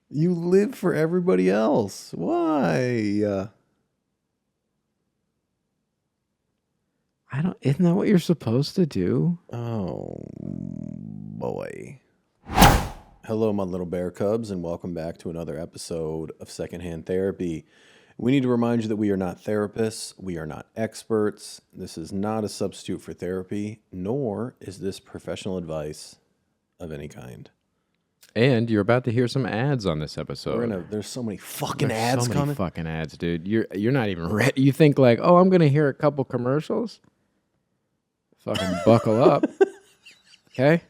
You live for everybody else. Why? Isn't that what you're supposed to do? Oh, boy. Hello, my little bear cubs, and welcome back to another episode of Secondhand Therapy. We need to remind you that we are not therapists. We are not experts. This is not a substitute for therapy, nor is this professional advice of any kind. And you're about to hear some ads on this episode. There's so many fucking ads so many coming. Fucking ads, dude. You're not even ready. You think like, oh, I'm gonna hear a couple commercials. Fucking buckle up. Okay.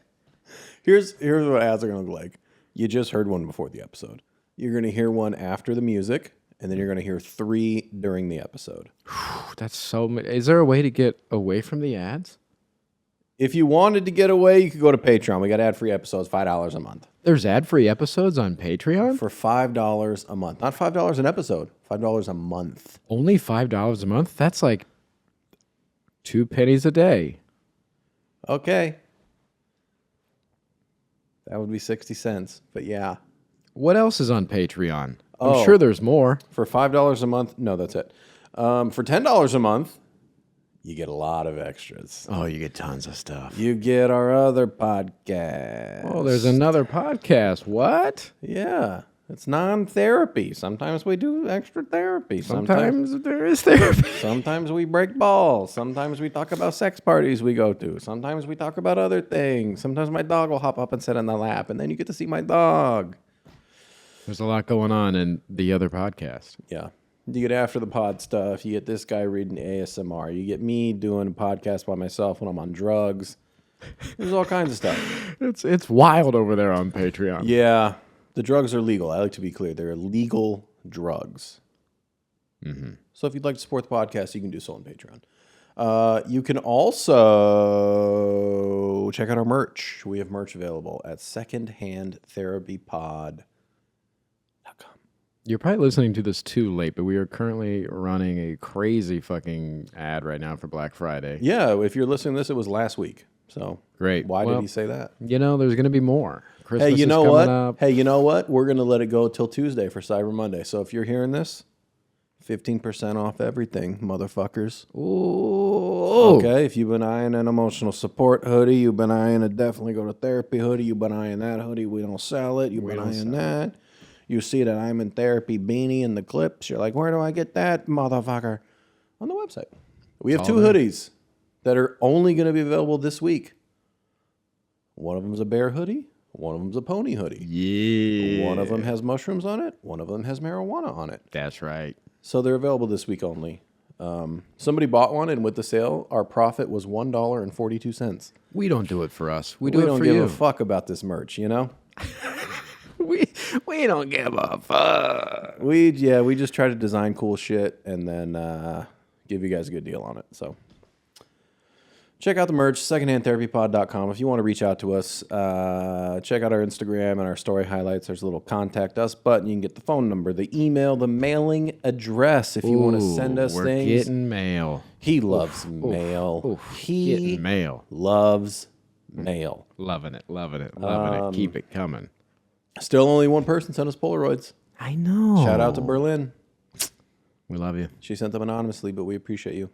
Here's what ads are gonna look like. You just heard one before the episode. You're gonna hear one after the music, and then you're gonna hear 3 during the episode. That's so much. Is there a way to get away from the ads? If you wanted to get away, you could go to Patreon. We got ad-free episodes, $5 a month. There's ad-free episodes on Patreon? For $5 a month. Not $5 an episode, $5 a month. Only $5 a month? That's like 2 pennies a day. Okay. That would be 60 cents, but yeah. What else is on Patreon? I'm Oh. sure there's more. For $5 a month, no, that's it. For $10 a month, you get a lot of extras. Oh, you get tons of stuff. You get our other podcast. Oh, there's another podcast. What? Yeah, it's non-therapy. Sometimes we do extra therapy. Sometimes there is therapy. Sometimes we break balls. Sometimes we talk about sex parties we go to. Sometimes we talk about other things. Sometimes my dog will hop up and sit on the lap, and then you get to see my dog. There's a lot going on in the other podcast. Yeah. You get after the pod stuff. You get this guy reading ASMR. You get me doing a podcast by myself when I'm on drugs. There's all kinds of stuff. It's wild over there on Patreon. Yeah. The drugs are legal. I like to be clear. They're legal drugs. Mm-hmm. So if you'd like to support the podcast, you can do so on Patreon. You can also check out our merch. We have merch available at secondhandtherapypod.com. You're probably listening to this too late, but we are currently running a crazy fucking ad right now for Black Friday. Yeah, if you're listening to this, it was last week. So great. Why did he say that? You know, there's going to be more. Christmas Hey, you know is what? coming up. Hey, you know what? We're going to let it go till Tuesday for Cyber Monday. So if you're hearing this, 15% off everything, motherfuckers. Ooh. Okay, if you've been eyeing an emotional support hoodie, you've been eyeing a definitely go to therapy hoodie, you've been eyeing that hoodie, we don't sell it, you've been eyeing that. You see that I'm in therapy beanie in the clips, you're like, where do I get that, motherfucker? On the website. We have 2 hoodies that are only going to be available this week. One of them's a bear hoodie, one of them's a pony hoodie. Yeah. One of them has mushrooms on it, one of them has marijuana on it. That's right. So they're available this week only. Somebody bought one, and with the sale, our profit was $1.42. We don't do it for us. We do it don't for give you. a fuck about this merch, you know? We don't give a fuck. We just try to design cool shit and then give you guys a good deal on it. So check out the merch, secondhandtherapypod.com. If you want to reach out to us, check out our Instagram and our story highlights. There's a little contact us button. You can get the phone number, the email, the mailing address if you want to send us we're things. Getting mail. He loves mail. He Getting mail. loves mail. Loving it. Loving it. Loving it. Keep it coming. Still only one person sent us Polaroids. I know. Shout out to Berlin. We love you. She sent them anonymously, but we appreciate you.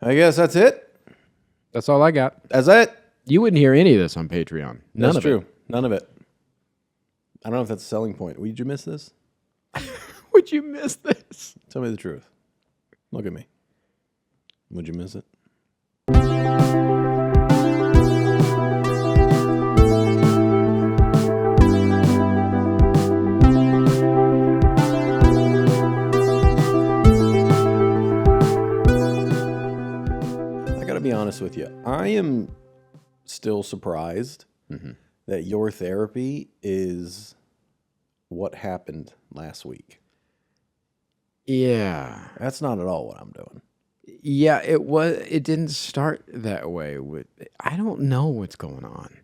I guess that's it. That's all I got. That's it. You wouldn't hear any of this on Patreon. None That's of true. it. None of it. I don't know if that's a selling point. Would you miss this? Would you miss this? Tell me the truth. Look at me. Would you miss it? Be honest with you, I am still surprised that your therapy is what happened last week. Yeah. That's not at all what I'm doing. Yeah, it was. It didn't start that way. I don't know what's going on.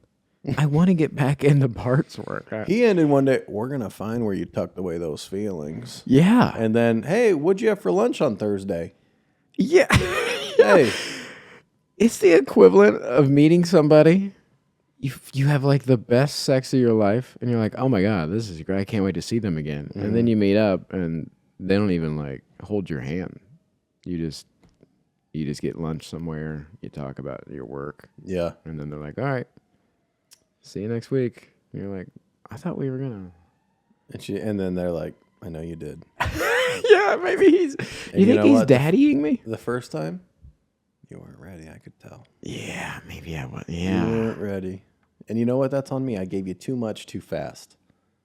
I want to get back into Bart's work. He ended one day, we're going to find where you tucked away those feelings. Yeah. And then, hey, what'd you have for lunch on Thursday? Yeah. Hey. It's the equivalent of meeting somebody you have like the best sex of your life, and you're like, oh my god, this is great. I can't wait to see them again. And then you meet up, and they don't even like hold your hand. You just get lunch somewhere. You talk about your work, Yeah. and then they're like, all right, see you next week. And you're like, I thought we were gonna. And then they're like, I know you did. Yeah, maybe he's. You think know he's what? daddying me? The first time, you weren't ready. I could tell. Yeah, maybe I was. You Yeah, weren't ready. And you know what? That's on me. I gave you too much too fast.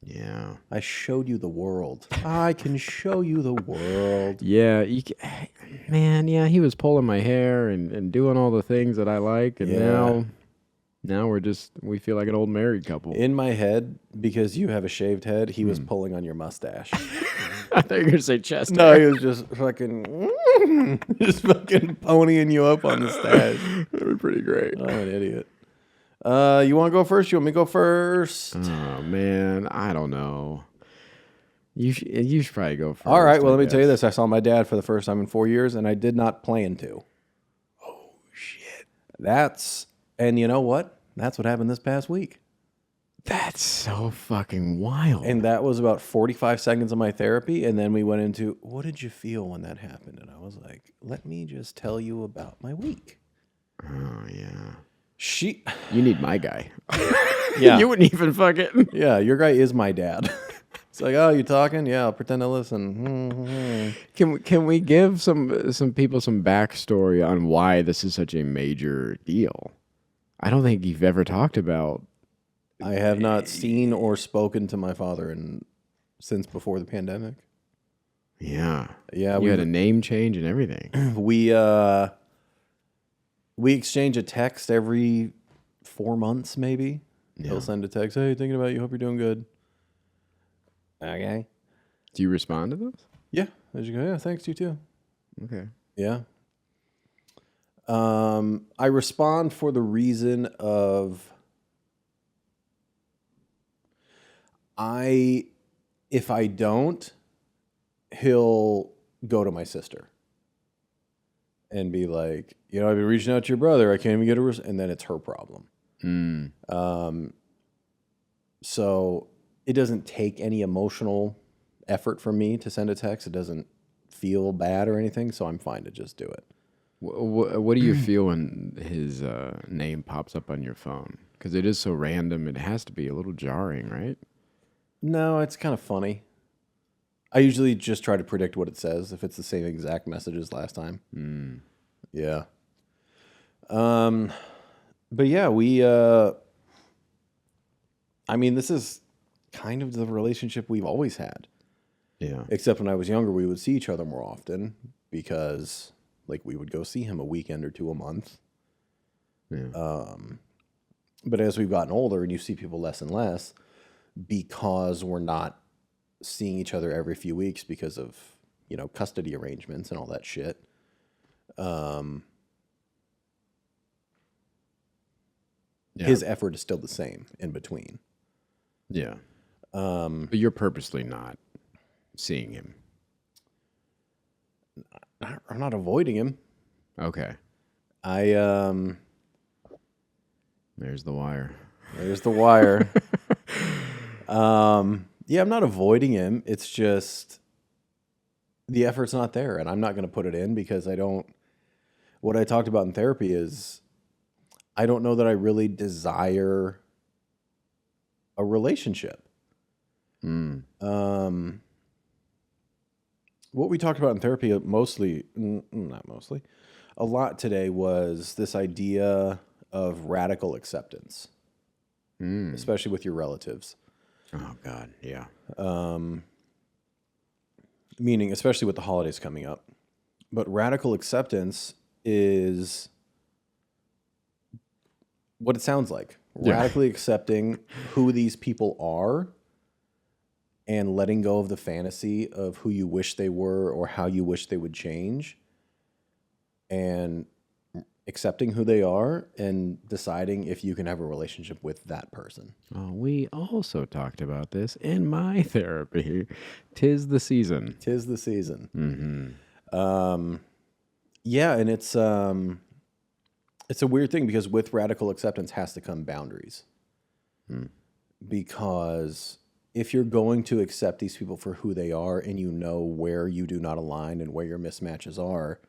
yeah, I showed you the world. I can show you the world. yeah. Man, yeah. He was pulling my hair and doing all the things that I like, and Yeah. now we feel like an old married couple. In my head, because you have a shaved head, he was pulling on your mustache. I thought you were gonna say chest. No, he was just fucking, just fucking ponying you up on the stash. That would be pretty great. I'm an idiot. You want to go first? You want me to go first? Oh man, I don't know. You should probably go first. All right. Well, I let me tell you guess. this. I saw my dad for the first time in 4 years, and I did not plan to. Oh shit. And you know what? That's what happened this past week. That's so fucking wild. And that was about 45 seconds of my therapy. And then we went into, what did you feel when that happened? And I was like, let me just tell you about my week. Oh yeah. You need my guy. Yeah. You wouldn't even fucking. Yeah, your guy is my dad. It's like, oh, you talking? Yeah, I'll pretend to listen. Can we give some people some backstory on why this is such a major deal? I don't think you've ever talked about. I have not seen or spoken to my father since before the pandemic. Yeah. Yeah, You had a name change and everything. We exchange a text every 4 months, maybe. Yeah. He'll send a text, hey, thinking about you, hope you're doing good. Okay. Do you respond to those? Yeah. As you go, yeah, thanks, you too. Okay. Yeah. I respond for the reason of if I don't, he'll go to my sister and be like, I've been reaching out to your brother. I can't even get and then it's her problem. So it doesn't take any emotional effort from me to send a text. It doesn't feel bad or anything. So I'm fine to just do it. What do you feel when his name pops up on your phone? Because it is so random. It has to be a little jarring, right? No, it's kind of funny. I usually just try to predict what it says if it's the same exact message as last time. Yeah. But yeah, this is kind of the relationship we've always had. Yeah. Except when I was younger, we would see each other more often because we would go see him a weekend or two a month. Yeah. But as we've gotten older and you see people less and less because we're not seeing each other every few weeks because of, custody arrangements and all that shit. His effort is still the same in between. Yeah. But you're purposely not seeing him. I'm not avoiding him. Okay. There's the wire. There's the wire. Yeah, I'm not avoiding him. It's just the effort's not there, and I'm not going to put it in because I don't. What I talked about in therapy is I don't know that I really desire a relationship. What we talked about in therapy a lot today was this idea of radical acceptance, especially with your relatives. Oh, God, yeah. Meaning, especially with the holidays coming up. But radical acceptance is what it sounds like. Yeah. Radically accepting who these people are and letting go of the fantasy of who you wish they were or how you wish they would change. And accepting who they are and deciding if you can have a relationship with that person. Oh, we also talked about this in my therapy. 'Tis the season. 'Tis the season. Mm-hmm. Yeah, and it's It's a weird thing because with radical acceptance has to come boundaries. Because if you're going to accept these people for who they are and you know where you do not align and where your mismatches are,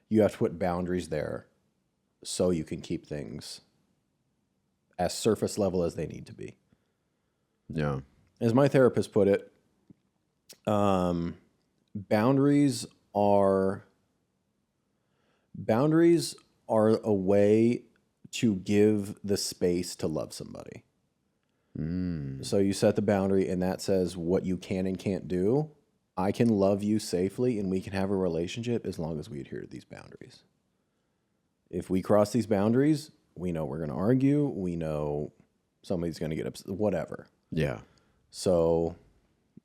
you have to put boundaries there so you can keep things as surface level as they need to be. Yeah. As my therapist put it, boundaries are a way to give the space to love somebody. So you set the boundary, and that says what you can and can't do. I can love you safely, and we can have a relationship as long as we adhere to these boundaries. If we cross these boundaries, we know we're going to argue. We know somebody's going to get upset, whatever. Yeah. So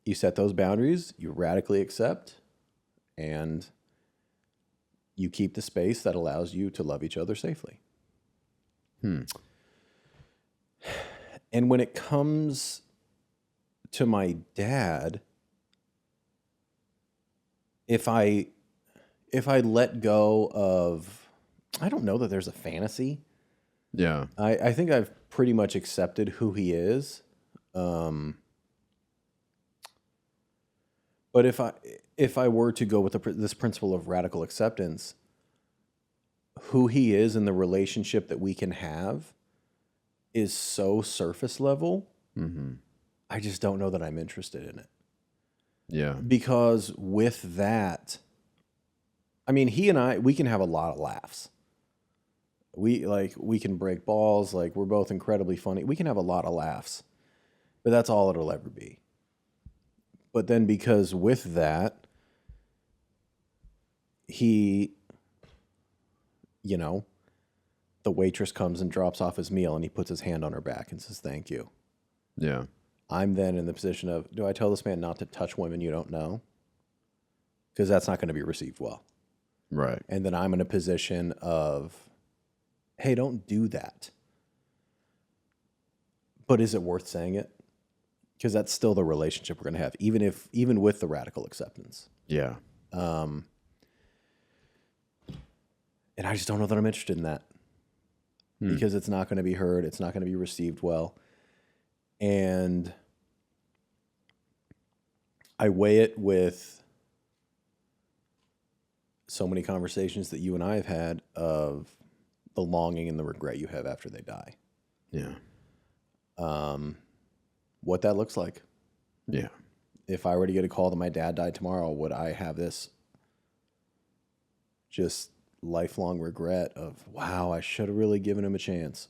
you set those boundaries, you radically accept, and you keep the space that allows you to love each other safely. And when it comes to my dad, if I let go of, I don't know that there's a fantasy. Yeah. I think I've pretty much accepted who he is. But if I were to go with this principle of radical acceptance, who he is and the relationship that we can have is so surface level. I just don't know that I'm interested in it. Yeah. Because with that, I mean, he and I, we can have a lot of laughs. We can break balls. Like, we're both incredibly funny. We can have a lot of laughs, but that's all it'll ever be. But then because with that, he, the waitress comes and drops off his meal and he puts his hand on her back and says, thank you. Yeah. I'm then in the position of, do I tell this man not to touch women you don't know? Because that's not going to be received well. Right. And then I'm in a position of, hey, don't do that. But is it worth saying it? Because that's still the relationship we're going to have, even with the radical acceptance. Yeah. And I just don't know that I'm interested in that. Because it's not going to be heard. It's not going to be received well. And I weigh it with so many conversations that you and I have had of the longing and the regret you have after they die. Yeah. What that looks like. Yeah. If I were to get a call that my dad died tomorrow, would I have this just lifelong regret of, wow, I should have really given him a chance?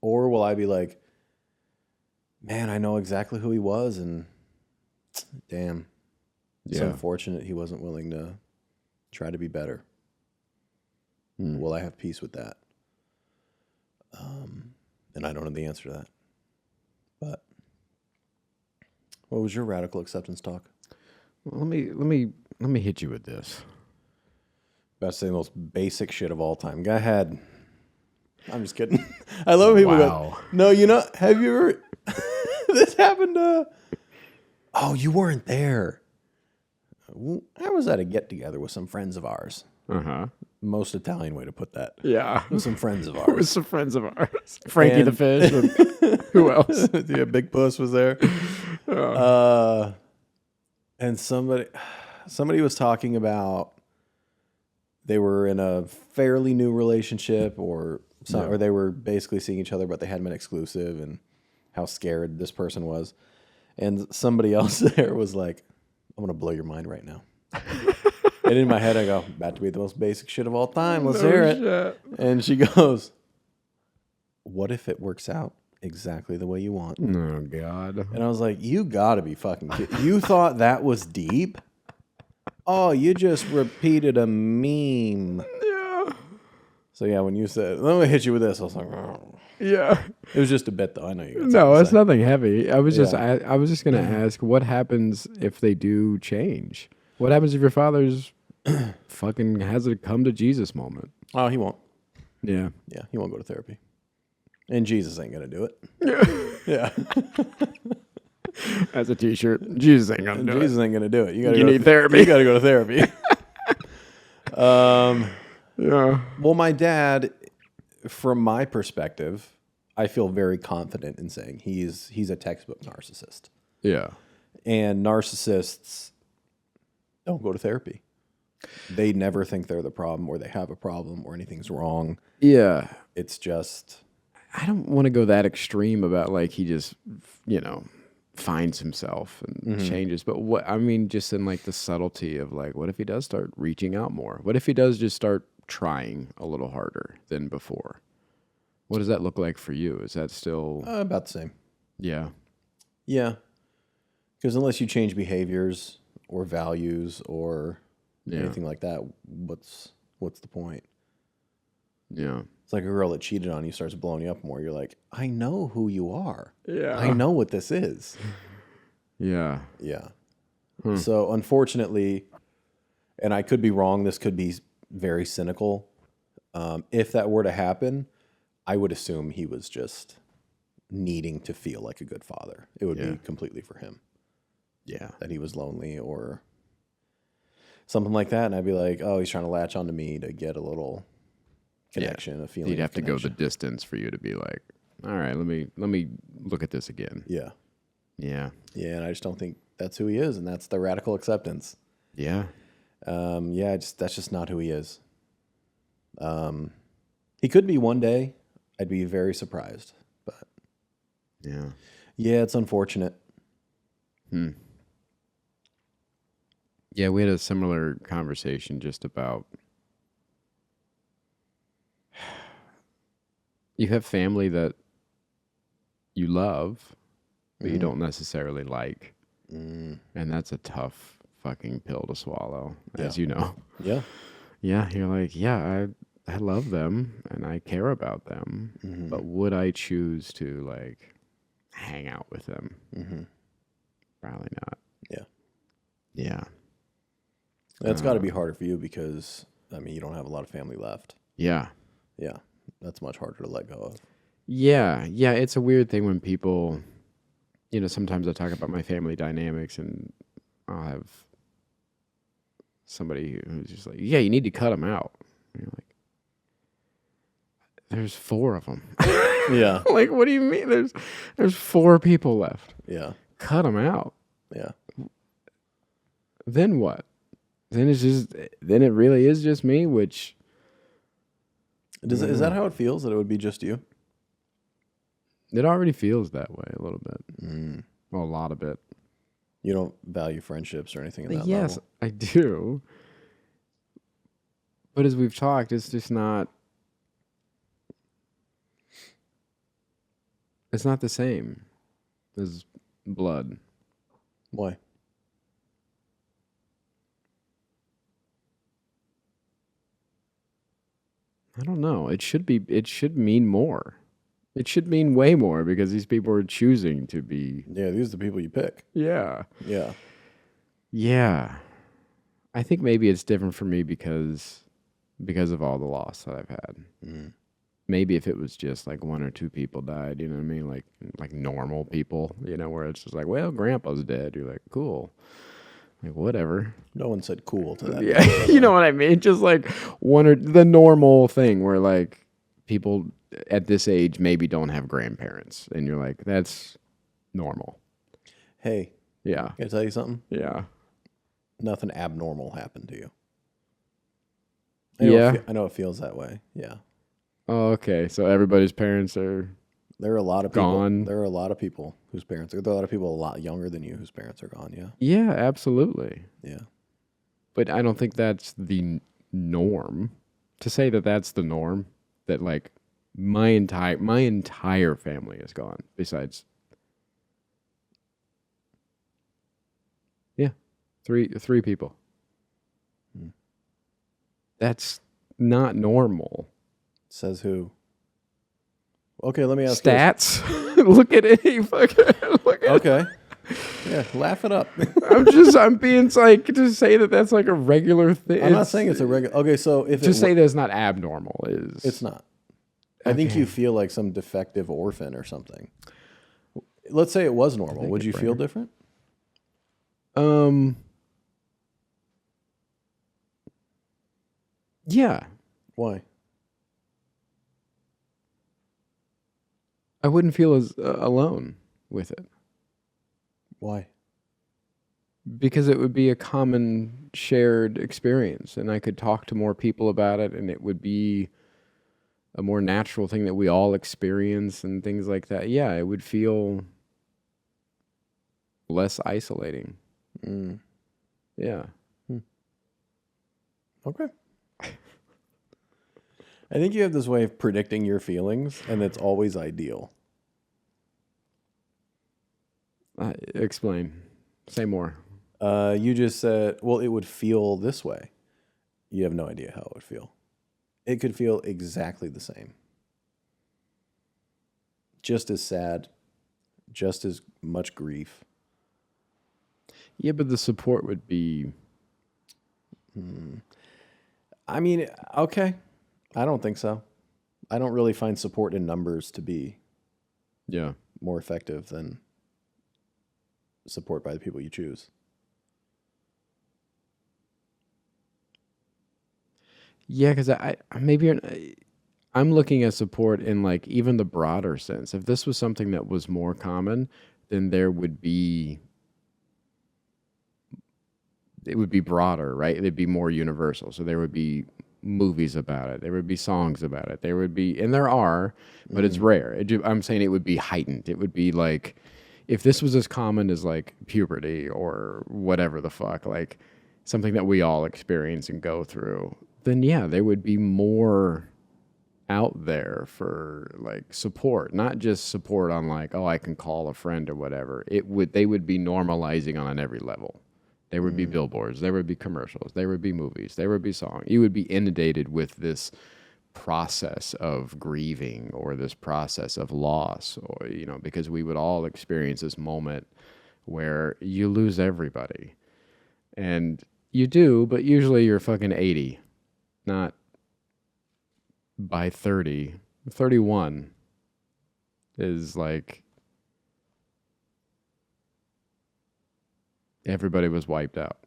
Or will I be like, man, I know exactly who he was, and damn, it's unfortunate he wasn't willing to try to be better. Will I have peace with that? And I don't know the answer to that. But what was your radical acceptance talk? Well, let me hit you with this. About to say the most basic shit of all time. Go ahead. I'm just kidding. I love when people go, no, have you ever, this happened oh, you weren't there. I was at a get-together with some friends of ours. Uh-huh. Most Italian way to put that. Yeah. With some friends of ours. With some friends of ours. Frankie the Fish. And who else? Yeah, Big Puss was there. And somebody was talking about they were in a fairly new relationship or they were basically seeing each other, but they hadn't been exclusive, and how scared this person was. And somebody else there was like, I'm going to blow your mind right now. And in my head, I go, about to be the most basic shit of all time. Let's hear it. Shit. And she goes, what if it works out exactly the way you want? Oh, God. And I was like, you got to be fucking kidding. You thought that was deep? Oh, you just repeated a meme. Yeah. So, yeah, when you said, let me hit you with this, I was like, oh. Yeah. It was just a bit, though. I know you got No, it's nothing heavy. I was just going to Mm-hmm. ask, what happens if they do change? What happens if your father's fucking has a come to Jesus moment? Oh, he won't. Yeah. Yeah, he won't go to therapy. And Jesus ain't going to do it. Yeah. As a t-shirt. Jesus ain't going to do Jesus it. ain't going to do it. You need therapy. You got to go to therapy. Yeah. Well, my dad, from my perspective, I feel very confident in saying he's a textbook narcissist. Yeah. And narcissists don't go to therapy. They never think they're the problem or they have a problem or anything's wrong. Yeah. It's just... I don't want to go that extreme about like he just, finds himself and changes. But just in like the subtlety of like, what if he does start reaching out more? What if he does just start trying a little harder than before? What does that look like for you? Is that still... about the same. Yeah. Yeah. Because unless you change behaviors or values or anything like that, what's the point? Yeah. It's like a girl that cheated on you starts blowing you up more. You're like, I know who you are. Yeah. I know what this is. Yeah. Yeah. So unfortunately, and I could be wrong, this could be very cynical. If that were to happen, I would assume he was just needing to feel like a good father. It would be completely for him. Yeah. That he was lonely or something like that. And I'd be like, oh, he's trying to latch onto me to get a little connection, a feeling. You'd have to go the distance for you to be like, all right, let me look at this again. Yeah. Yeah. Yeah, and I just don't think that's who he is, and that's the radical acceptance. Yeah. That's just not who he is. He could be one day. I'd be very surprised, but yeah, it's unfortunate. Yeah, we had a similar conversation just about you have family that you love, but you don't necessarily like. And that's a tough fucking pill to swallow, as you know. Yeah. Yeah, you're like, I love them and I care about them, but would I choose to like hang out with them? Probably not. Yeah. Yeah. That's got to be harder for you because, you don't have a lot of family left. Yeah. Yeah. That's much harder to let go of. Yeah. Yeah. It's a weird thing when people, sometimes I talk about my family dynamics and I'll have somebody who's just like, yeah, you need to cut them out. And you're like, there's 4 of them. Yeah. Like, what do you mean? There's 4 people left. Yeah. Cut them out. Yeah. Then what? Then it really is just me, which... Is that how it feels, that it would be just you? It already feels that way a little bit. Well, a lot of it. You don't value friendships or anything at that Yes, level? I do. But as we've talked, it's just not... It's not the same as blood. Why? I don't know. It should mean more. It should mean way more because these people are choosing to be. Yeah, these are the people you pick. Yeah. Yeah. Yeah. I think maybe it's different for me because of all the loss that I've had. Maybe if it was just like 1 or 2 people died, you know what I mean? Like normal people, where it's just like, well, grandpa's dead. You're like, cool. Like, whatever. No one said cool to that. Yeah, you know what I mean? Just like the normal thing where like people at this age maybe don't have grandparents. And you're like, that's normal. Hey. Yeah. Can I tell you something? Yeah. Nothing abnormal happened to you. I know it feels that way. Yeah. Oh, okay. So everybody's parents are... There are a lot of people. Gone. There are a lot of people whose parents... There are a lot of people a lot younger than you whose parents are gone, yeah? Yeah, absolutely. Yeah. But I don't think that's the norm. To say that that's the norm, that like my entire family is gone, besides... Yeah, three people. That's not normal. Says who? Okay, let me ask Stats. Look at it. Okay. Yeah, laugh it up. I'm being like, to say that that's like a regular thing. I'm not saying it's a regular... Okay, so if to say that it's not abnormal is... It's not. I think you feel like some defective orphan or something. Let's say it was normal. Would you feel different? Yeah. Why? I wouldn't feel as alone with it Why? because it would be a common shared experience, and I could talk to more people about it, and it would be a more natural thing that we all experience and things like that. Yeah, it would feel less isolating. Mm. Yeah. Okay. I think you have this way of predicting your feelings, and it's always ideal. Explain. Say more. You just said, well, it would feel this way. You have no idea how it would feel. It could feel exactly the same. Just as sad, just as much grief. Yeah, but the support would be... I mean, okay. I don't think so. I don't really find support in numbers to be Yeah. more effective than support by the people you choose. Yeah, because I'm looking at support in like even the broader sense. If this was something that was more common, then it would be broader, right? It'd be more universal. So there would be movies about it. There would be songs about it. There would be, and there are, but it's rare. I'm saying it would be heightened. It would be like, if this was as common as like puberty or whatever the fuck, like something that we all experience and go through, then yeah, there would be more out there for like support, not just support on like, oh, I can call a friend or whatever. They would be normalizing on every level. There would be billboards, there would be commercials, there would be movies, there would be songs. You would be inundated with this process of grieving or this process of loss, or, you know, because we would all experience this moment where you lose everybody. And you do, but usually you're fucking 80, not by 30. 31 is like everybody was wiped out.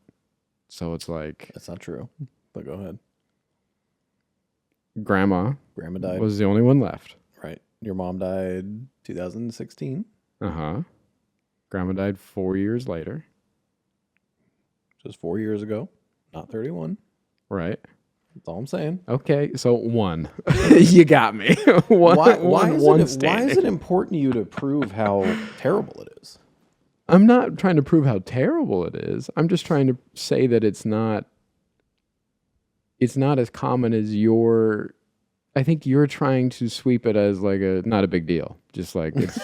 So it's like That's not true, but go ahead. Grandma died. was the only one left. Right. Your mom died 2016. Uh-huh. Grandma died 4 years later. Just 4 years ago, not 31. Right. That's all I'm saying. Okay, so one. You got me. Why is it important to you to prove how terrible it is? I'm not trying to prove how terrible it is. I'm just trying to say that it's not as common as I think you're trying to sweep it as like not a big deal. Just like it's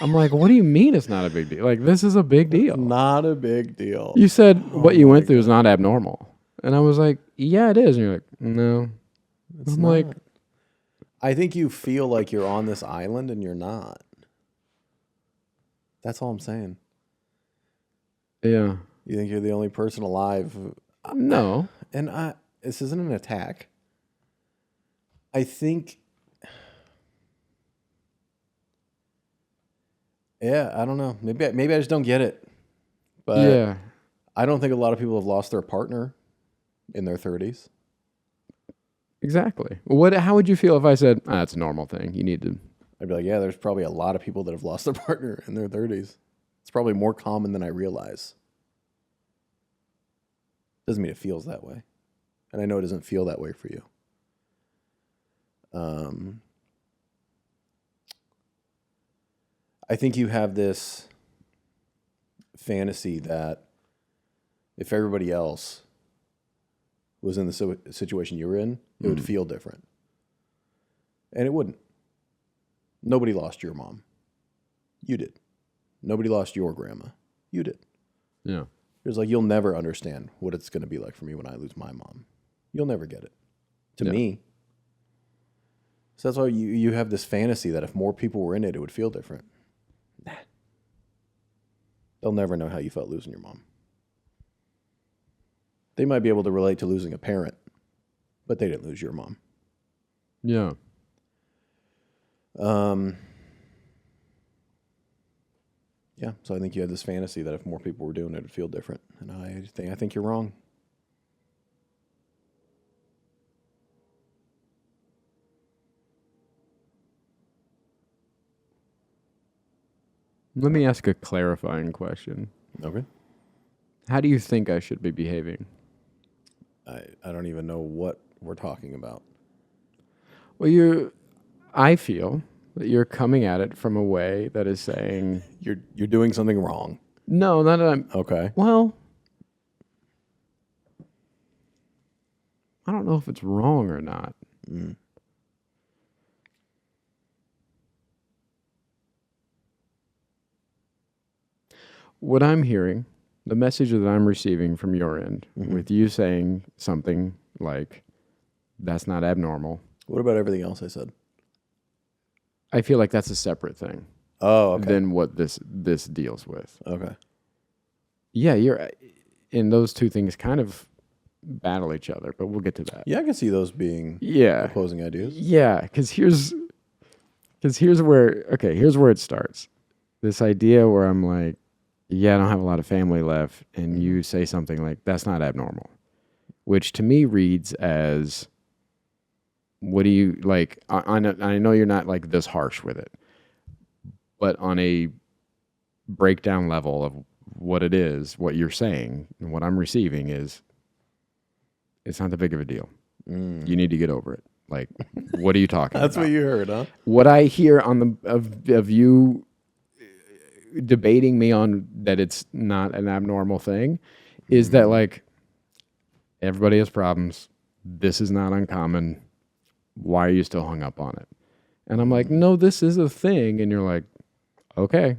I'm like, what do you mean it's not a big deal? Like, this is a big deal. Not a big deal. You said what you went through is not abnormal. And I was like, yeah, it is. And you're like, no. I'm like, I think you feel like you're on this island and you're not. That's all I'm saying. Yeah. You think you're the only person alive? No. And this isn't an attack. I think, yeah, I don't know. Maybe I just don't get it. But yeah. I don't think a lot of people have lost their partner in their 30s. Exactly. How would you feel if I said, it's a normal thing. You need to... I'd be like, yeah, there's probably a lot of people that have lost their partner in their 30s. It's probably more common than I realize. Doesn't mean it feels that way. And I know it doesn't feel that way for you. I think you have this fantasy that if everybody else was in the situation you were in, it would feel different. And it wouldn't. Nobody lost your mom. You did. Nobody lost your grandma. You did. Yeah. It was like, you'll never understand what it's going to be like for me when I lose my mom. You'll never get it. To me. So that's why you have this fantasy that if more people were in it, it would feel different. Nah. They'll never know how you felt losing your mom. They might be able to relate to losing a parent, but they didn't lose your mom. Yeah. Yeah, so I think you had this fantasy that if more people were doing it, it would feel different. And I think you're wrong. Let me ask a clarifying question. Okay. How do you think I should be behaving? I don't even know what we're talking about. Well, I feel that you're coming at it from a way that is saying, You're doing something wrong. no, not that I'm, Okay. well, I don't know if it's wrong or not. Mm. What I'm hearing, the message that I'm receiving from your end, with you saying something like, that's not abnormal, What about everything else I said? I feel like that's a separate thing Oh, okay. than what this deals with. Okay. Yeah, and those two things kind of battle each other, but we'll get to that. Yeah, I can see those being Yeah. opposing ideas. Yeah, because here's where it starts. This idea where I'm like, yeah, I don't have a lot of family left, and you say something like, that's not abnormal, which to me reads as, what do you, like, I know you're not like this harsh with it, but on a breakdown level of what it is, what you're saying, and what I'm receiving is, it's not that big of a deal. You need to get over it. Like, what are you talking That's about? what you heard, huh? What I hear of you debating me on that it's not an abnormal thing is that, like, everybody has problems. This is not uncommon. Why are you still hung up on it? And I'm like, no, this is a thing. And you're like, okay.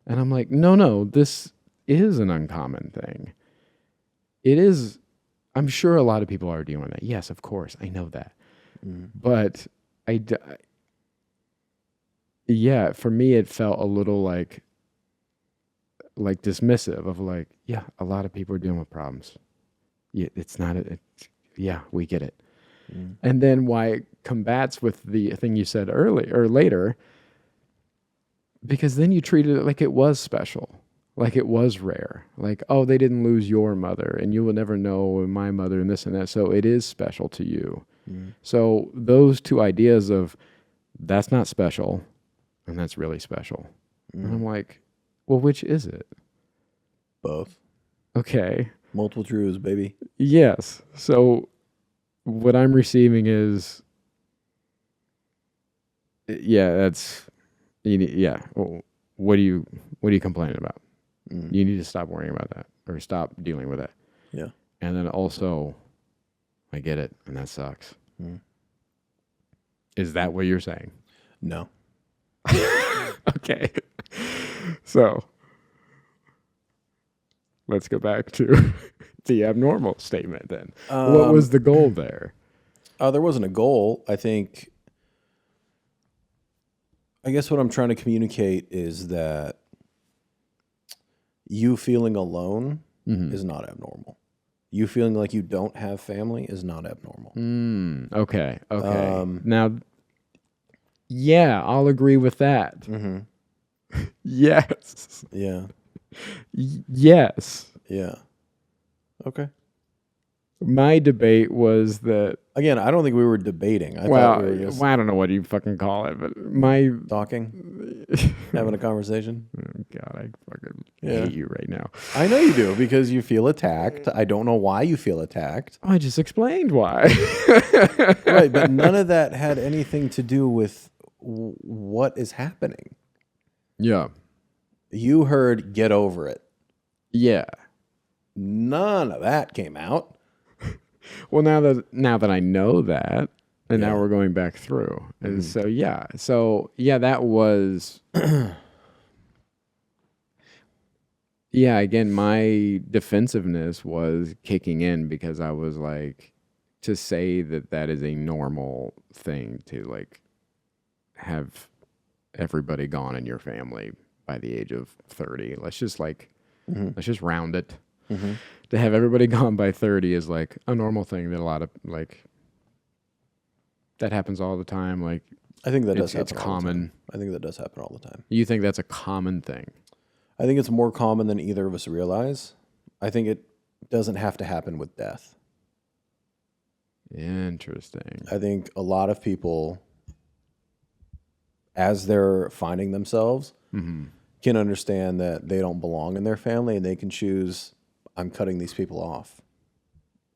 And I'm like, no, this is an uncommon thing. It is. I'm sure a lot of people are doing that. Yes, of course. I know that. But yeah, for me, it felt a little like dismissive of like, yeah, a lot of people are dealing with problems. Yeah, yeah, we get it. And then why it combats with the thing you said earlier or later, because then you treated it like it was special, like it was rare, like, oh, they didn't lose your mother and you will never know my mother and this and that. So it is special to you. So those two ideas of that's not special and that's really special. And I'm like, well, which is it? Both. Okay. Multiple truths, baby. Yes. So what I'm receiving is, yeah, well, what are you complaining about? You need to stop worrying about that or stop dealing with that. Yeah. And then also, I get it, and that sucks. Is that what you're saying? No. Okay. So let's go back to the abnormal statement then. What was the goal there? There wasn't a goal. I guess what I'm trying to communicate is that you feeling alone is not abnormal. You feeling like you don't have family is not abnormal. Okay. Now, yeah, I'll agree with that. Yes. Yeah. Yes. Yeah. Okay. My debate was that, Again, I don't think we were debating. I well, thought we were just I don't know what you fucking call it, but my, talking, having a conversation. God, I fucking Yeah. hate you right now. I know you do because you feel attacked. I don't know why you feel attacked. I just explained why. Right, but none of that had anything to do with what is happening. Yeah. You heard get over it. Yeah. None of that came out. Well, now that I know that, and Yeah. now we're going back through, and so yeah, that was, yeah. Again, my defensiveness was kicking in because I was like, to say that is a normal thing to like have everybody gone in your family by the age of 30. Let's just round it. To have everybody gone by 30 is like a normal thing that a lot of like that happens all the time. Like, I think that does happen. It's common. I think that does happen all the time. You think that's a common thing? I think it's more common than either of us realize. I think it doesn't have to happen with death. Interesting. I think a lot of people, as they're finding themselves, can understand that they don't belong in their family and they can choose, I'm cutting these people off.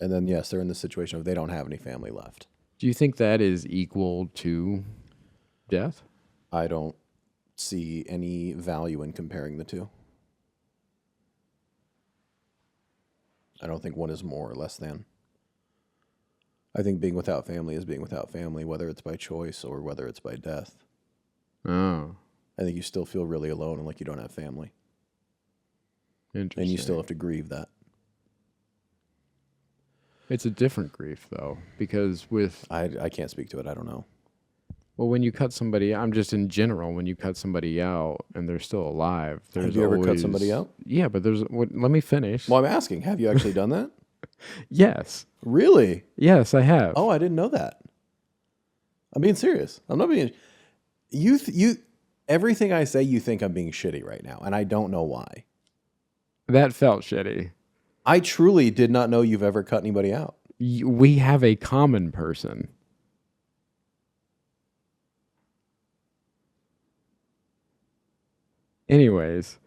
And then, yes, they're in the situation of they don't have any family left. Do you think that is equal to death? I don't see any value in comparing the two. I don't think one is more or less than. I think being without family is being without family, whether it's by choice or whether it's by death. Oh, I think you still feel really alone and like you don't have family. interesting. And you still have to grieve that. It's a different grief, though, because with... I can't speak to it. I don't know. Well, when you cut somebody... I'm just in general, when you cut somebody out and they're still alive, there's Have you ever cut always- somebody out? Yeah, but there's... Let me finish. Well, I'm asking, have you actually done that? Yes. Really? Yes, I have. Oh, I didn't know that. I'm being serious. I'm not being... You everything I say, you think I'm being shitty right now, and I don't know why. That felt shitty. I truly did not know you've ever cut anybody out. We have a common person. Anyways,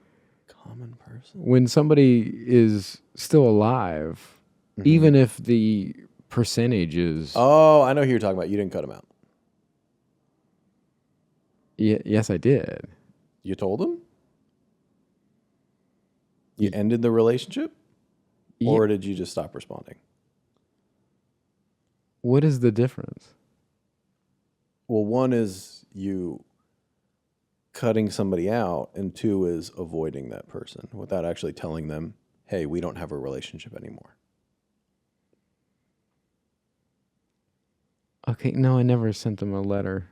Common person? when somebody is still alive, even if the percentage is... Oh, I know who you're talking about. You didn't cut him out. Yes, I did. You told him? You ended the relationship? Or did you just stop responding? What is the difference? Well, one is you cutting somebody out, and two is avoiding that person without actually telling them, hey, we don't have a relationship anymore. Okay, no, I never sent them a letter.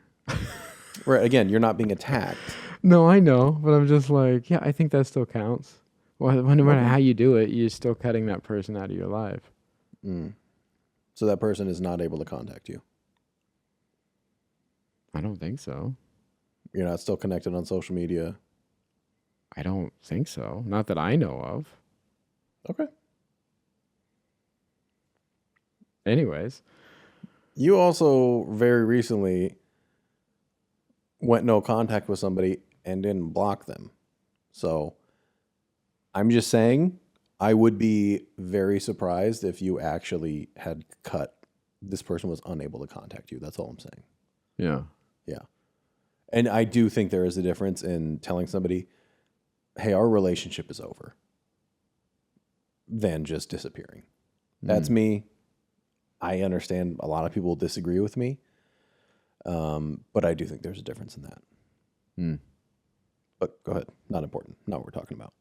Right. Again, you're not being attacked. No, I know, but I'm just like, yeah, I think that still counts. Well, no matter how you do it, you're still cutting that person out of your life. So that person is not able to contact you. I don't think so. You're not still connected on social media. I don't think so. Not that I know of. Okay. Anyways. You also very recently went no contact with somebody and didn't block them. So I'm just saying, I would be very surprised if you actually had cut, this person was unable to contact you. That's all I'm saying. Yeah. Yeah. And I do think there is a difference in telling somebody, hey, our relationship is over, than just disappearing. That's me. I understand a lot of people disagree with me. But I do think there's a difference in that. But go ahead. Not important. Not what we're talking about.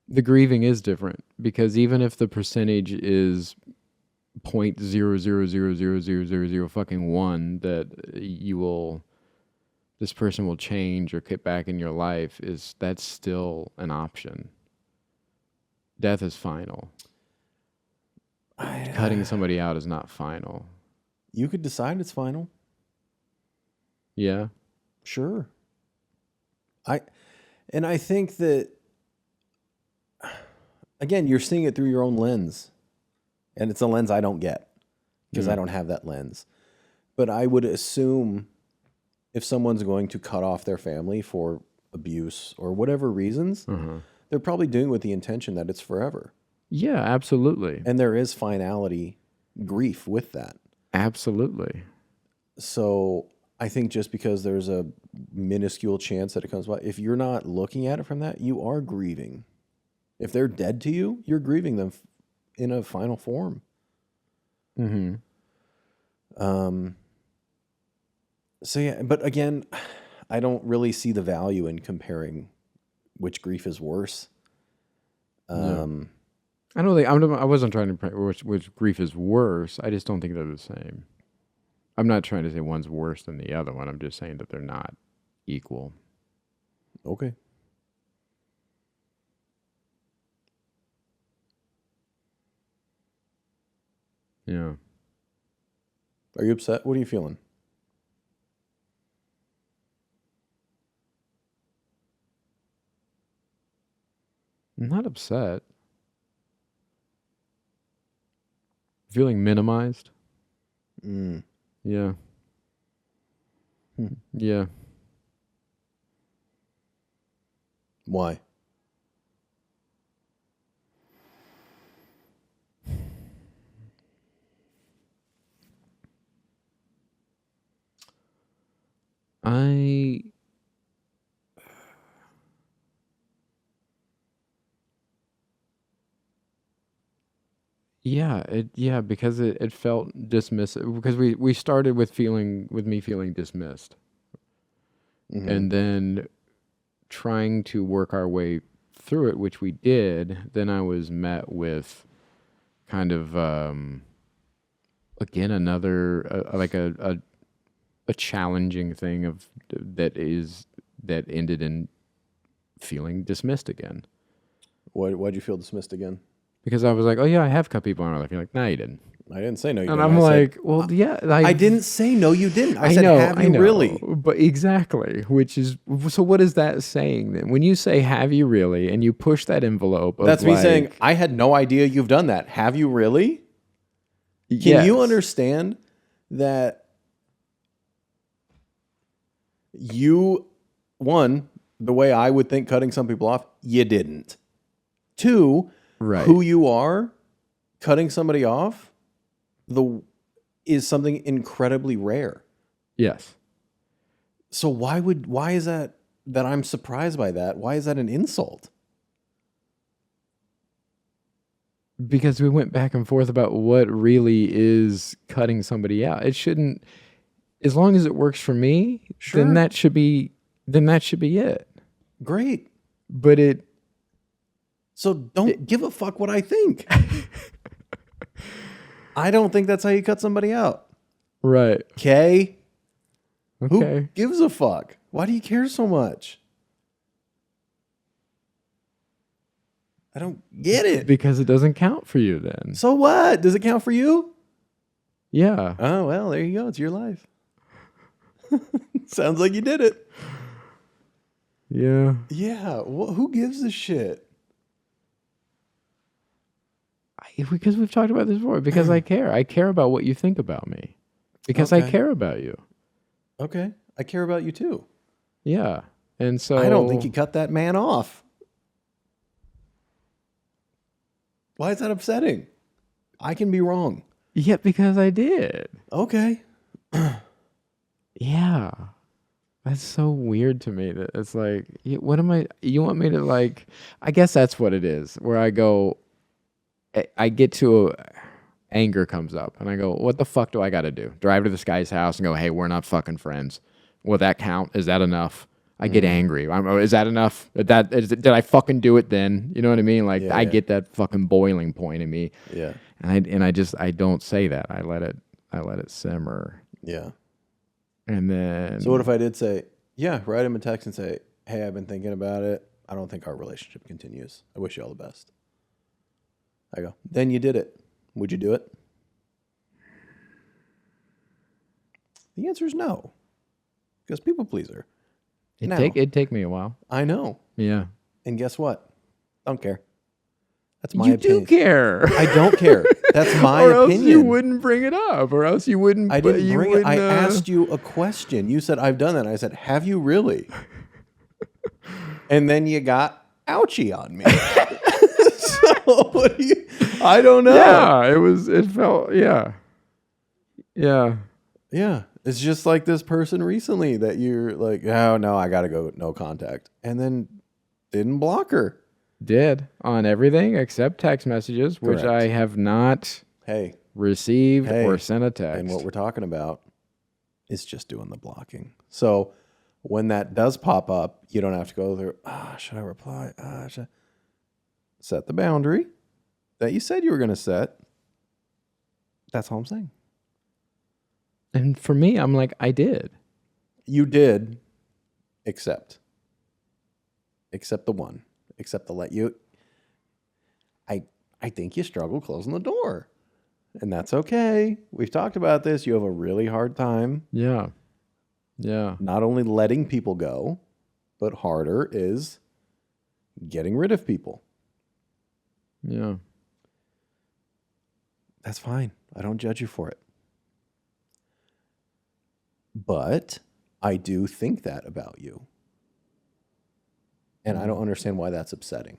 The grieving is different because even if the percentage is 0.0000000 fucking 1 that this person will change or get back in your life, that's still an option. Death is final. Cutting somebody out is not final. You could decide it's final. Yeah. Sure. I think that, again, you're seeing it through your own lens. And it's a lens I don't get because I don't have that lens. But I would assume if someone's going to cut off their family for abuse or whatever reasons, they're probably doing it with the intention that it's forever. Yeah, absolutely. And there is finality grief with that. Absolutely. So I think just because there's a minuscule chance that it comes by, if you're not looking at it from that, you are grieving. If they're dead to you, you're grieving them in a final form. So yeah, but again, I don't really see the value in comparing which grief is worse. I don't think I wasn't trying to which grief is worse. I just don't think they're the same. I'm not trying to say one's worse than the other one. I'm just saying that they're not equal. Okay. Yeah. Are you upset? What are you feeling? I'm not upset. Feeling minimized. Yeah. Yeah. Why? I because it felt dismissive because we started with me feeling dismissed. Mm-hmm. And then trying to work our way through it, which we did, then I was met with kind of again another like a challenging thing that ended in feeling dismissed again. Why'd you feel dismissed again? Because I was like, oh yeah, I have cut people in my life. You're like, no, you didn't. I didn't say no, you And didn't. I'm I like, said, well, yeah. I didn't say no, you didn't. I said, know, have you I know, really? But exactly, which is, so what is that saying then? When you say, have you really, and you push that envelope of That's me saying, like, I had no idea you've done that. Have you really? Can you understand that one, the way I would think cutting some people off, you didn't. Two, Right. who you are, cutting somebody off, is something incredibly rare. Yes. So why is that I'm surprised by that? Why is that an insult? Because we went back and forth about what really is cutting somebody out. It shouldn't, as long as it works for me, Sure. then that should be it. Great. But So don't give a fuck what I think. I don't think that's how you cut somebody out. right. Okay? Okay. Who gives a fuck? Why do you care so much? I don't get it. Because it doesn't count for you then. So what? Does it count for you? Yeah. Oh, well, there you go. It's your life. Sounds like you did it. Yeah. Yeah. Who gives a shit? Because we've talked about this before. Because I care. I care about what you think about me. Because I Okay. care about you. Okay. I care about you too. Yeah. And so I don't think you cut that man off. Why is that upsetting? I can be wrong. Yeah, because I did. Okay. Yeah. That's so weird to me that it's like, what am I, you want me to like, I guess that's what it is, where I go, I get to anger comes up and I go, what the fuck do I got to do? Drive to this guy's house and go, hey, we're not fucking friends. Will that count? Is that enough? I get angry. Is that enough? Did I fucking do it then? You know what I mean? Like I get that fucking boiling point in me. Yeah. And I don't say that. I let it simmer. Yeah. And then So what if I did say, yeah, write him a text and say, hey, I've been thinking about it. I don't think our relationship continues. I wish you all the best. I go, then you did it. Would you do it? The answer is no. Because people pleaser. it'd take me a while. I know. Yeah. And guess what? Don't care. That's my You opinion. do care. I don't care. That's my or opinion. else you wouldn't bring it up. Or else you wouldn't. I didn't bring it. I wouldn't, asked you a question. You said, I've done that. And I said, have you really? And then you got ouchie on me. So what do you... I don't know. Yeah, it felt, yeah. Yeah. Yeah. It's just like this person recently that you're like, oh, no, I got to go no contact. And then didn't block her. Did on everything except text messages, which Correct. I have not received or sent a text. And what we're talking about is just doing the blocking. So when that does pop up, you don't have to go through, should I reply? Set the boundary that you said you were going to set. That's all I'm saying. And for me, I'm like, I did. You did, except the one. Except to let you. I think you struggle closing the door. And that's okay. We've talked about this. You have a really hard time. Yeah. Yeah. Not only letting people go, but harder is getting rid of people. Yeah. That's fine. I don't judge you for it. But I do think that about you. And I don't understand why that's upsetting.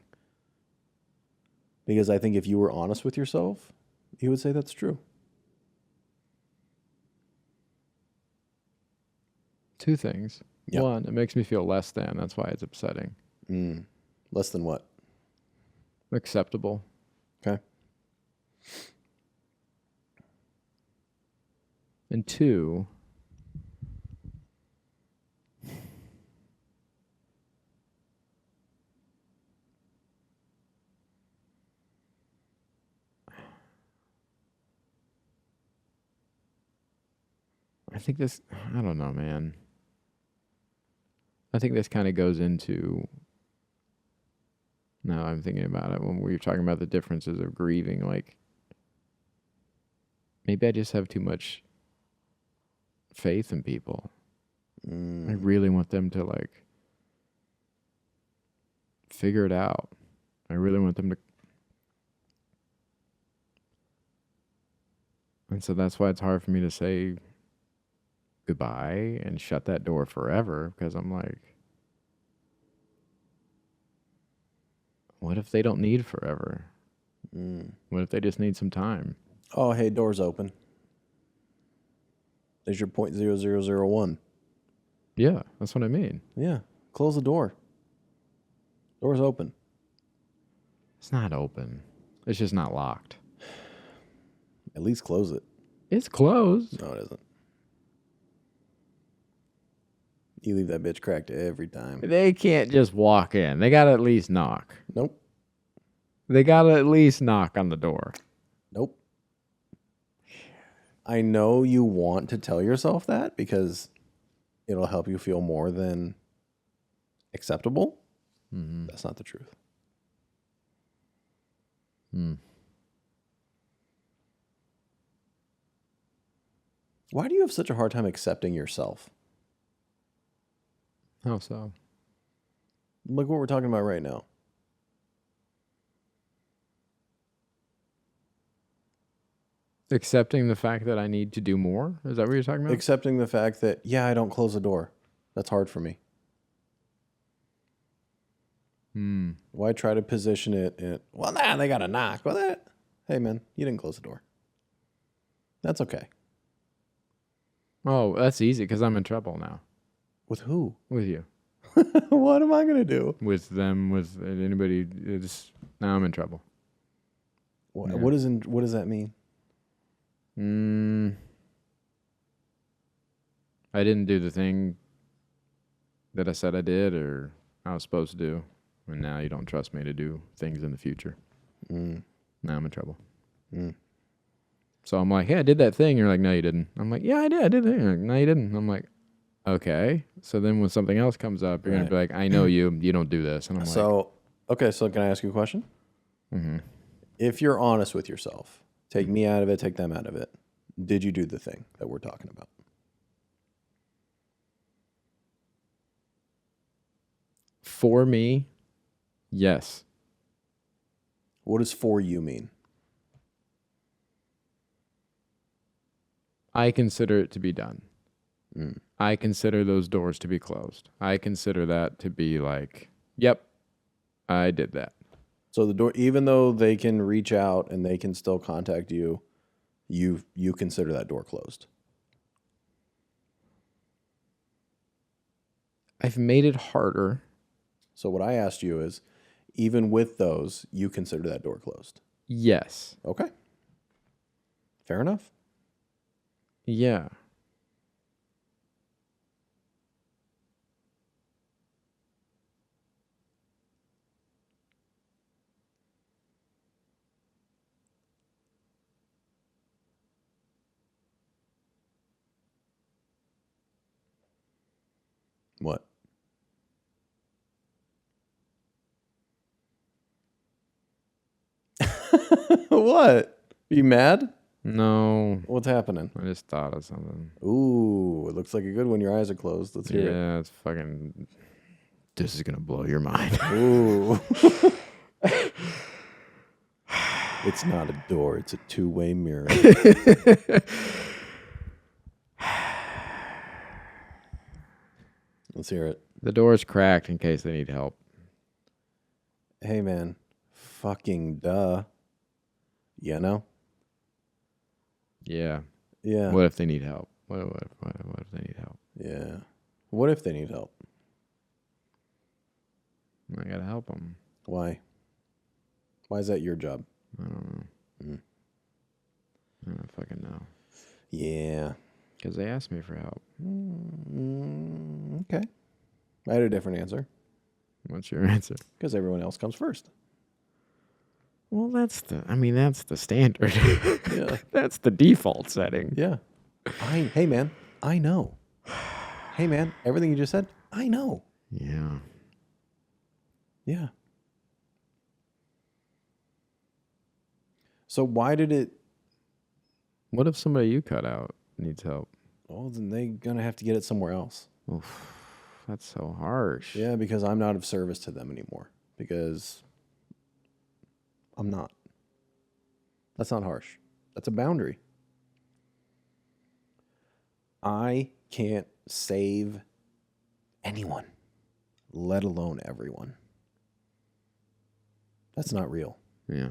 Because I think if you were honest with yourself, you would say that's true. 2 things. Yep. 1, it makes me feel less than. That's why it's upsetting. Less than what? Acceptable. Okay. And 2, I don't know, man. I think this kind of goes into, now I'm thinking about it, when we were talking about the differences of grieving, like, maybe I just have too much faith in people. I really want them to, like, figure it out. I really want them to. And so that's why it's hard for me to say goodbye and shut that door forever, because I'm like, what if they don't need forever? What if they just need some time? Oh, hey, door's open. There's your 0.0001. Yeah, that's what I mean. Yeah. Close the door. Door's open. It's not open. It's just not locked. At least close it. It's closed. No, it isn't. You leave that bitch cracked every time. They can't just walk in. They got to at least knock. Nope. They got to at least knock on the door. Nope. I know you want to tell yourself that because it'll help you feel more than acceptable. That's not the truth. Why do you have such a hard time accepting yourself? How so? Look what we're talking about right now. Accepting the fact that I need to do more? Is that what you're talking about? Accepting the fact that, yeah, I don't close the door. That's hard for me. Why try to position it in, well, nah, they got to knock. Well, that, hey, man, you didn't close the door. That's okay. Oh, that's easy because I'm in trouble now. With who? With you. What am I going to do? With them, with anybody. Now I'm in trouble. What, Yeah. what does that mean? I didn't do the thing that I said I did or I was supposed to do. And now you don't trust me to do things in the future. Now I'm in trouble. So I'm like, hey, I did that thing. You're like, no, you didn't. I'm like, yeah, I did. I did it. You're like, no, you didn't. I'm like, okay. So then when something else comes up, you're going to be like, I know you. You don't do this. And I'm So can I ask you a question? If you're honest with yourself, take me out of it, take them out of it. Did you do the thing that we're talking about? for me, yes. What does for you mean? I consider it to be done. I consider those doors to be closed. I consider that to be like, yep, I did that. So the door, even though they can reach out and they can still contact you, you consider that door closed. I've made it harder. So what I asked you is, even with those, you consider that door closed. Yes. Okay. Fair enough. Yeah. What? What? You mad? No. What's happening? I just thought of something. Ooh, it looks like a good one. Your eyes are closed. Let's hear it. Yeah, it's fucking... This is going to blow your mind. Ooh. It's not a door. It's a two-way mirror. Let's hear it. The door's cracked in case they need help. Hey, man. Fucking duh. You know? Yeah. Yeah. What if they need help? What if they need help? Yeah. What if they need help? I gotta help them. Why? Why is that your job? I don't know. I don't fucking know. Yeah. Because they asked me for help. Okay. I had a different answer. What's your answer? Because everyone else comes first. Well, that's the standard. Yeah. That's the default setting. Yeah. Hey, man, I know. Hey, man, everything you just said, I know. Yeah. Yeah. So why did it... What if somebody you cut out needs help? Well, then they're going to have to get it somewhere else. Oof, that's so harsh. Yeah, because I'm not of service to them anymore. Because I'm not. That's not harsh. That's a boundary. I can't save anyone, let alone everyone. That's not real. Yeah.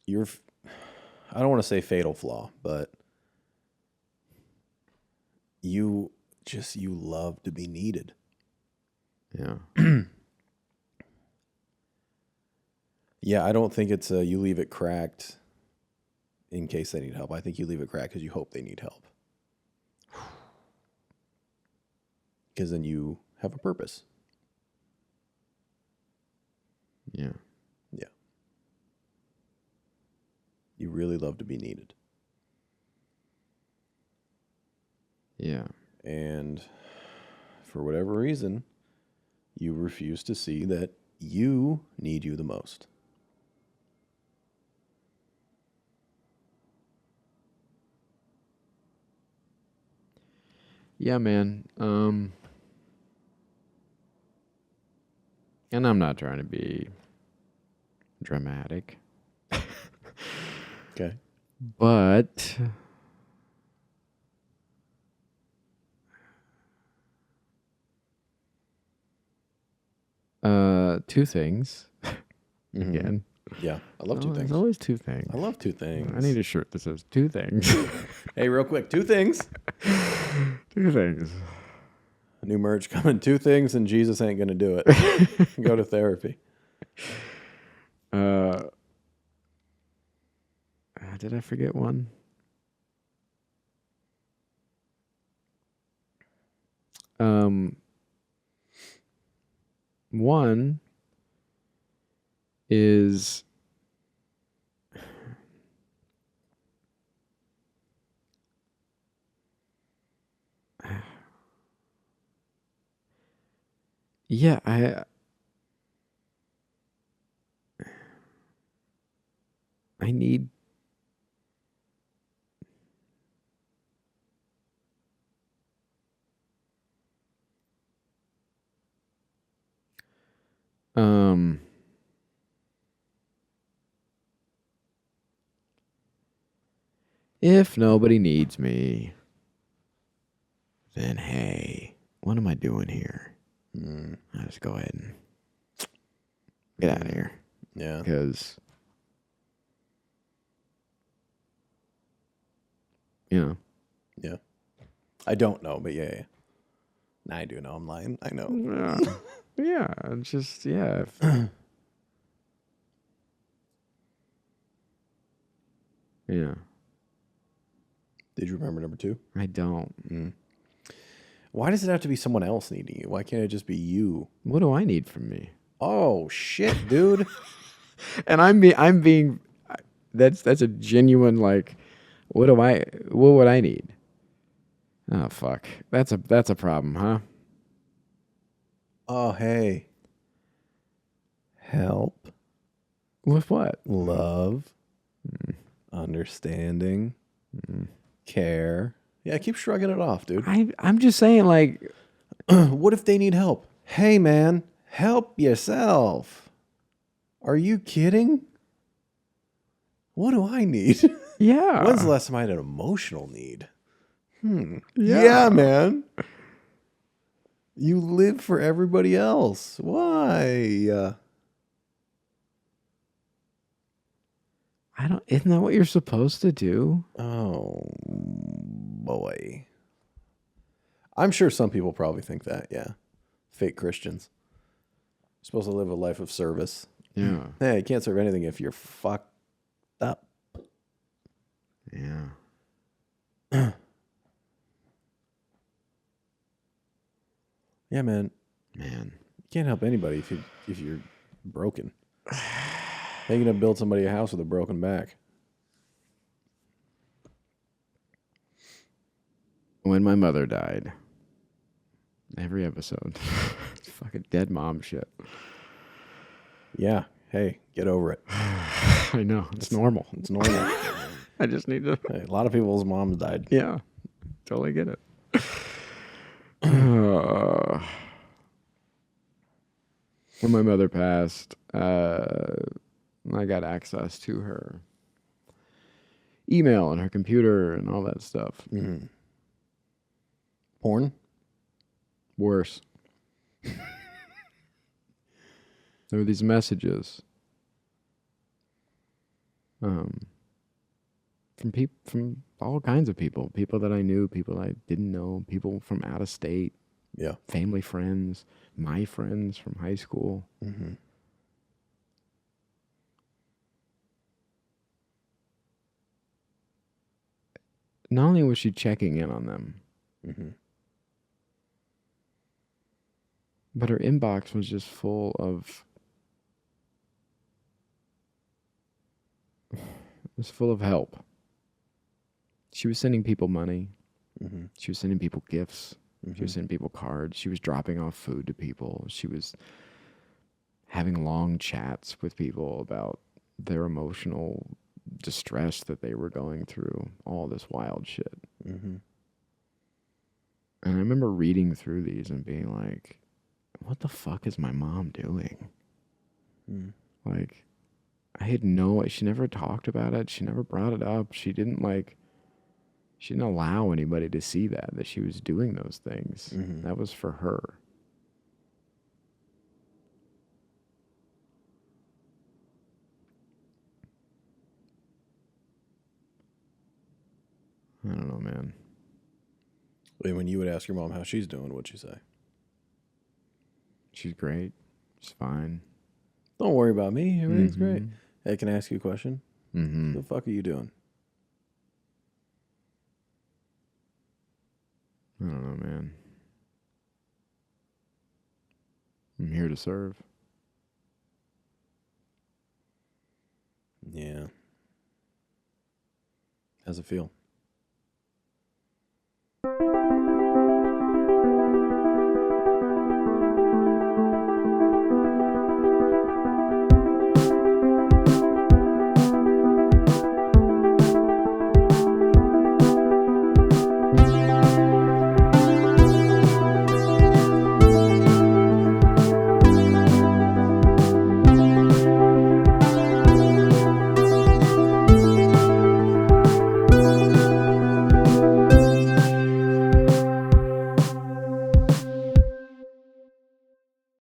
I don't want to say fatal flaw, but you love to be needed. Yeah. Yeah, I don't think it's you leave it cracked in case they need help. I think you leave it cracked because you hope they need help. Because then you have a purpose. Yeah. Yeah. You really love to be needed. Yeah. And for whatever reason, you refuse to see that you need you the most. Yeah, man. And I'm not trying to be dramatic. Okay. But two things. Again. Yeah, I love two things. There's always two things. I love two things. I need a shirt that says two things. Hey, real quick, two things. Two things. New merch coming. Two things, and Jesus ain't gonna do it. Go to therapy. Did I forget one? One is yeah, I need if nobody needs me, then hey, what am I doing here? I just go ahead and get out of here. Yeah. Because, you know. Yeah. I don't know, but yeah. Nah, I do know. I'm lying. I know. Yeah, it's just, yeah. Yeah. Did you remember number two? I don't. Why does it have to be someone else needing you? Why can't it just be you? What do I need from me? Oh, shit, dude. And I'm being, that's a genuine, like, what would I need? Oh, fuck. That's a problem, huh? Oh, hey. Help. With what? Love. Understanding. Care. Yeah, keep shrugging it off, dude. I'm just saying, like, What if they need help? Hey, man, help yourself. Are you kidding? What do I need? Yeah. When's the last time I had an emotional need? Yeah. Yeah, man. You live for everybody else. Why? Isn't that what you're supposed to do? Oh, boy. I'm sure some people probably think that, yeah. Fake Christians. You're supposed to live a life of service. Yeah. Hey, you can't serve anything if you're fucked up. Yeah. Yeah, man. Man. You can't help anybody if you're broken. How you gonna build somebody a house with a broken back? When my mother died, every episode, fucking dead mom shit. Yeah. Hey, get over it. I know. It's normal. It's normal. I just need to. Hey, a lot of people's moms died. Yeah. Totally get it. When my mother passed, I got access to her email and her computer and all that stuff. Mm-hmm. Porn? Worse. There were these messages from all kinds of people that I knew, people I didn't know, people from out of state, Yeah. family friends, my friends from high school. Mm-hmm. Not only was she checking in on them, Mm-hmm. but her inbox was just full of help. She was sending people money. Mm-hmm. She was sending people gifts. Mm-hmm. She was sending people cards. She was dropping off food to people. She was having long chats with people about their emotional distress that they were going through. All this wild shit. Mm-hmm. And I remember reading through these and being like, what the fuck is my mom doing? Mm. Like, she never talked about it. She never brought it up. She didn't allow anybody to see that she was doing those things. Mm-hmm. That was for her. I don't know, man. When you would ask your mom how she's doing, what'd she say? She's great. She's fine. Don't worry about me. Everything's Mm-hmm. great. Hey, can I ask you a question? Mm-hmm. What the fuck are you doing? I don't know, man. I'm here to serve. Yeah. How's it feel?